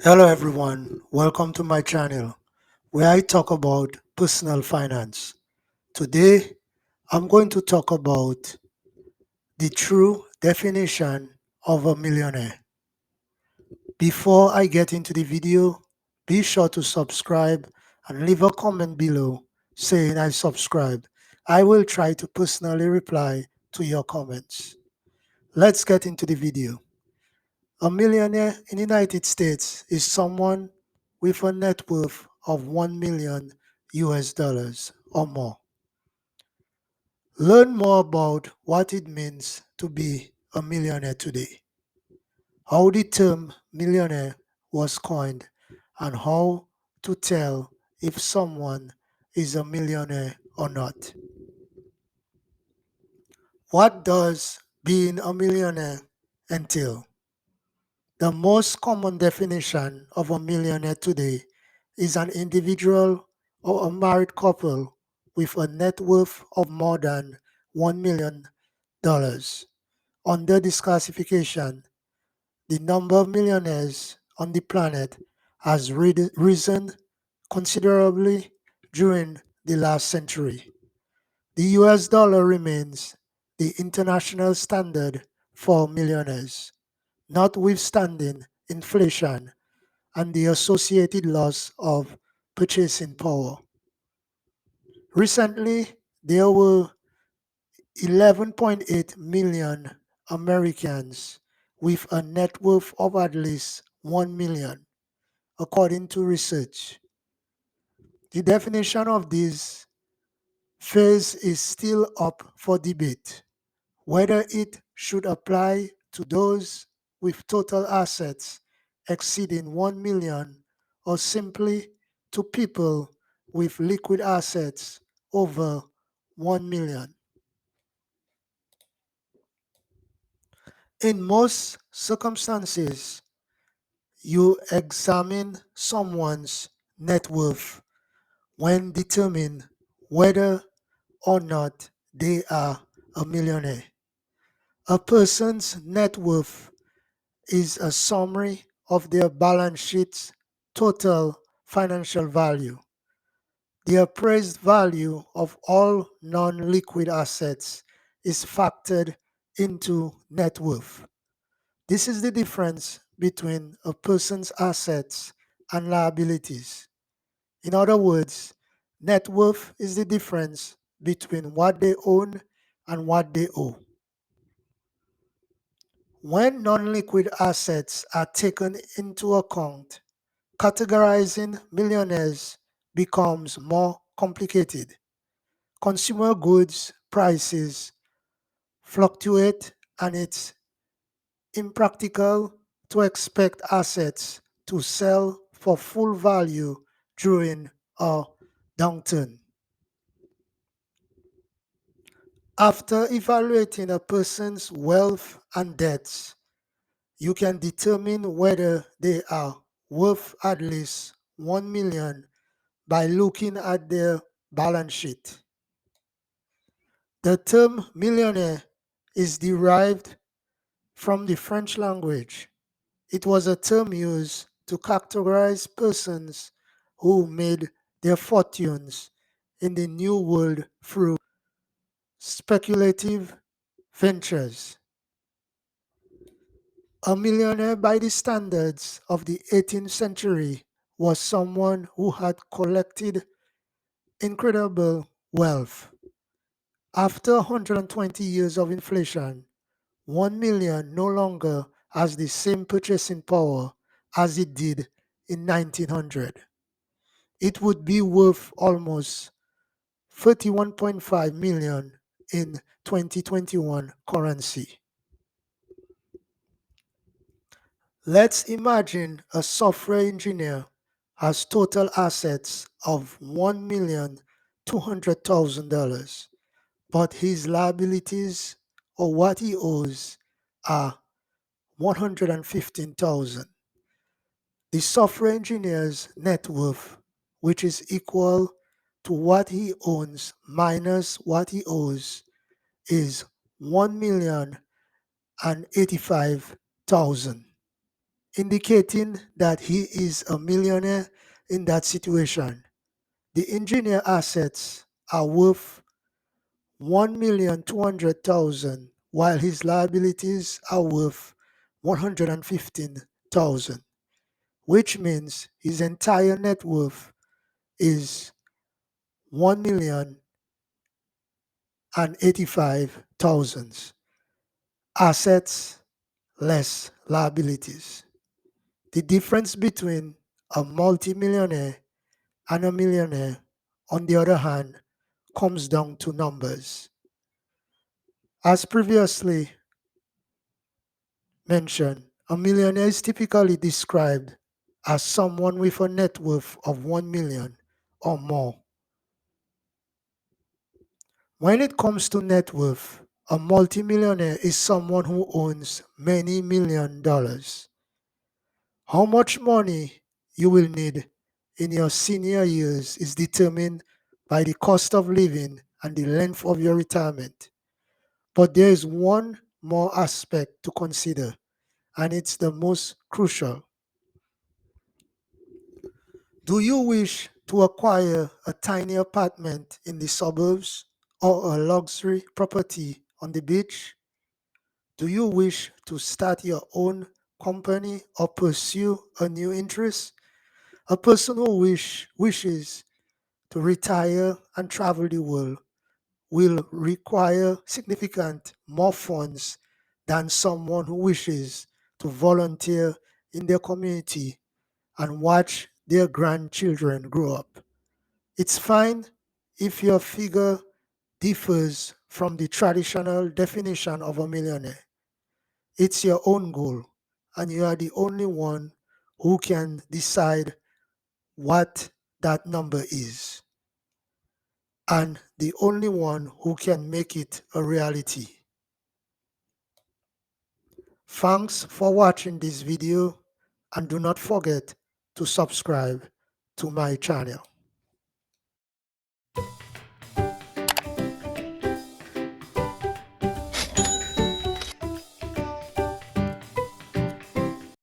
Hello everyone, welcome to my channel where I talk about personal finance. Today I'm going to talk about the true definition of a millionaire. Before I get into the video, be sure to subscribe and leave a comment below saying I subscribed. I will try to personally reply to your comments. Let's get into the video. A millionaire in the United States is someone with a net worth of 1 million US dollars or more. Learn more about what it means to be a millionaire today, how the term millionaire was coined, and how to tell if someone is a millionaire or not. What does being a millionaire entail? The most common definition of a millionaire today is an individual or a married couple with a net worth of more than $1 million. Under this classification, the number of millionaires on the planet has risen considerably during the last century. The US dollar remains the international standard for millionaires, notwithstanding inflation and the associated loss of purchasing power. Recently, there were 11.8 million Americans with a net worth of at least 1 million, according to research. The definition of this phase is still up for debate, whether it should apply to those with total assets exceeding 1 million or simply to people with liquid assets over 1 million. In most circumstances, you examine someone's net worth when determining whether or not they are a millionaire. A person's net worth is a summary of their balance sheet's total financial value. The appraised value of all non-liquid assets is factored into net worth. This is the difference between a person's assets and liabilities. In other words, net worth is the difference between what they own and what they owe. When non-liquid assets are taken into account, categorizing millionaires becomes more complicated. Consumer goods prices fluctuate, and it's impractical to expect assets to sell for full value during a downturn. After evaluating a person's wealth and debts, you can determine whether they are worth at least 1 million by looking at their balance sheet. The term millionaire is derived from the French language. It was a term used to categorize persons who made their fortunes in the New World through speculative ventures. A millionaire by the standards of the 18th century was someone who had collected incredible wealth. After 120 years of inflation, 1 million no longer has the same purchasing power as it did in 1900. It would be worth almost 31.5 million in 2021 currency. Let's imagine a software engineer has total assets of $1,200,000, but his liabilities or what he owes are 115,000. The software engineer's net worth, which is equal to what he owns minus what he owes, is 1,085,000. indicating that he is a millionaire in that situation. The engineer assets are worth 1,200,000 while his liabilities are worth 115,000, which means his entire net worth is 1,085,000. Assets less liabilities. The difference between a multimillionaire and a millionaire, on the other hand, comes down to numbers. As previously mentioned, a millionaire is typically described as someone with a net worth of 1 million or more. When it comes to net worth, a multimillionaire is someone who owns many $1 million. How much money you will need in your senior years is determined by the cost of living and the length of your retirement. But there is one more aspect to consider, and it's the most crucial. Do you wish to acquire a tiny apartment in the suburbs or a luxury property on the beach? Do you wish to start your own company or pursue a new interest? A person who wishes to retire and travel the world will require significant more funds than someone who wishes to volunteer in their community and watch their grandchildren grow up. It's fine if your figure differs from the traditional definition of a millionaire. It's your own goal, and you are the only one who can decide what that number is, and the only one who can make it a reality. Thanks for watching this video, and do not forget to subscribe to my channel.